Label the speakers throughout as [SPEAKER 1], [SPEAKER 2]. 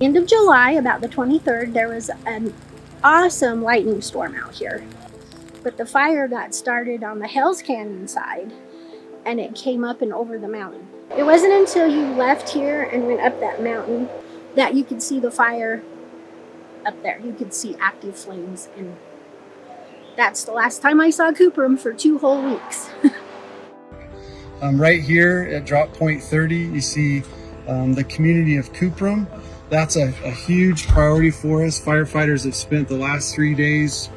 [SPEAKER 1] End of July, about the 23rd, there was an awesome lightning storm out here. But the fire got started on the Hells Canyon side, and it came up and over the mountain. It wasn't until you left here and went up that mountain that you could see the fire up there. You could see active flames, and that's the last time I saw Cuprum for 2 whole weeks.
[SPEAKER 2] Right here at drop point 30, you see the community of Cuprum. That's a huge priority for us. Firefighters have spent the last 3 days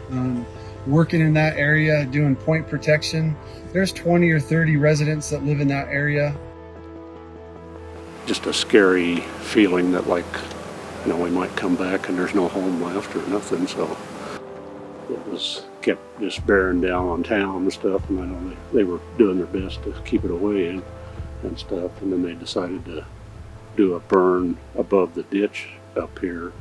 [SPEAKER 2] working in that area, doing point protection. There's 20 or 30 residents that live in that area.
[SPEAKER 3] Just a scary feeling that, like, you know, we might come back and there's no home left or nothing, so it was kept just bearing down on town and stuff, and I know they were doing their best to keep it away and stuff, and then they decided to do a burn above the ditch up here.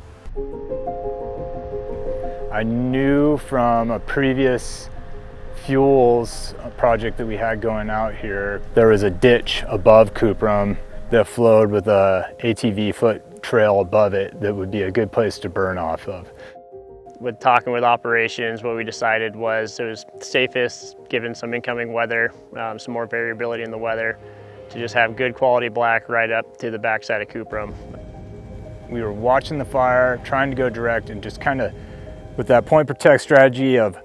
[SPEAKER 4] I knew from a previous fuels project that we had going out here, there was a ditch above Cuprum that flowed with a ATV foot trail above it that would be a good place to burn off of.
[SPEAKER 5] With talking with operations, what we decided was it was safest, given some incoming weather, some more variability in the weather, to just have good quality black right up to the backside of Cuprum.
[SPEAKER 4] We were watching the fire, trying to go direct, and just kind of with that point protect strategy of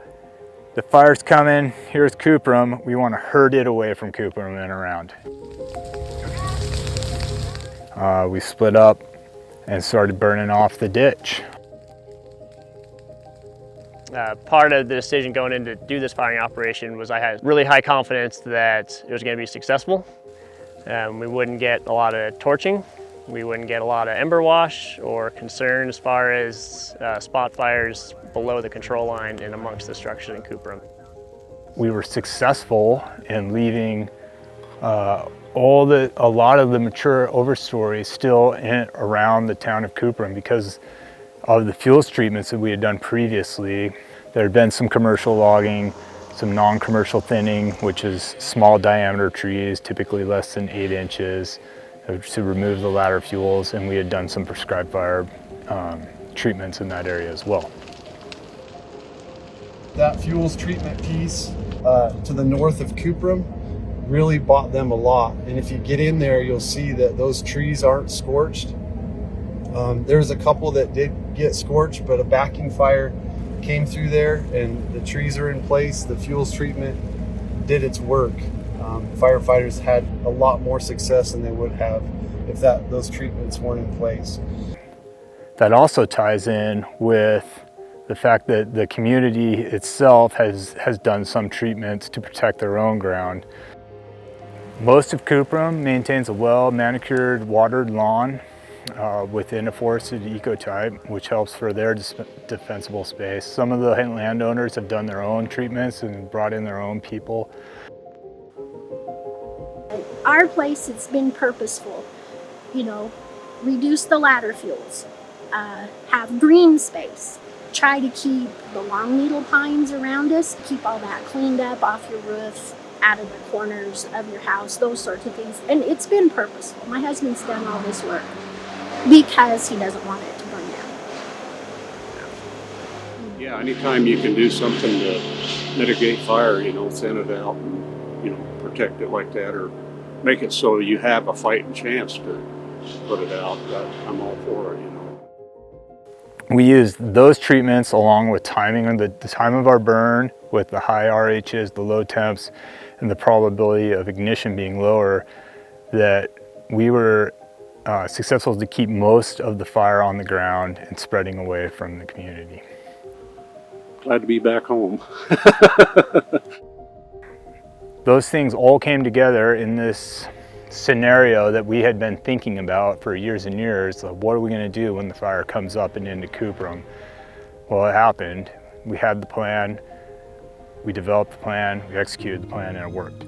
[SPEAKER 4] the fire's coming, here's Cuprum, we want to herd it away from Cuprum and around. We split up and started burning off the ditch.
[SPEAKER 5] Part of the decision going in to do this firing operation was I had really high confidence that it was going to be successful. We wouldn't get a lot of torching, we wouldn't get a lot of ember wash or concern as far as spot fires below the control line and amongst the structures in Cuprum.
[SPEAKER 4] We were successful in leaving a lot of the mature overstory still in around the town of Cuprum because of the fuels treatments that we had done previously. There had been some commercial logging, some non-commercial thinning, which is small diameter trees, typically less than 8 inches, to remove the ladder fuels, and we had done some prescribed fire treatments in that area as well.
[SPEAKER 2] That fuels treatment piece to the north of Cuprum really bought them a lot. And if you get in there, you'll see that those trees aren't scorched. There was a couple that did get scorched, but a backing fire came through there and the trees are in place. The fuels treatment did its work. Firefighters had a lot more success than they would have if those treatments weren't in place.
[SPEAKER 4] That also ties in with the fact that the community itself has done some treatments to protect their own ground. Most of Cuprum maintains a well-manicured, watered lawn within a forested ecotype, which helps for their defensible space. Some of the landowners have done their own treatments and brought in their own people.
[SPEAKER 1] Our place, it's been purposeful, you know, reduce the ladder fuels, have green space, try to keep the long needle pines around us, keep all that cleaned up off your roof, out of the corners of your house, those sorts of things. And it's been purposeful. My husband's done all this work because he doesn't want it to burn down.
[SPEAKER 3] Yeah, anytime you can do something to mitigate fire, you know, thin it out and, you know, protect it like that, or make it so you have a fighting chance to put it out, I'm all for it, you know.
[SPEAKER 4] We used those treatments along with timing of the time of our burn with the high RHs, the low temps, and the probability of ignition being lower, that we were successful to keep most of the fire on the ground and spreading away from the community.
[SPEAKER 3] Glad to be back home.
[SPEAKER 4] Those things all came together in this scenario that we had been thinking about for years and years. Of what are we going to do when the fire comes up and into Cuprum? Well, it happened. We had the plan, we developed the plan, we executed the plan, and it worked.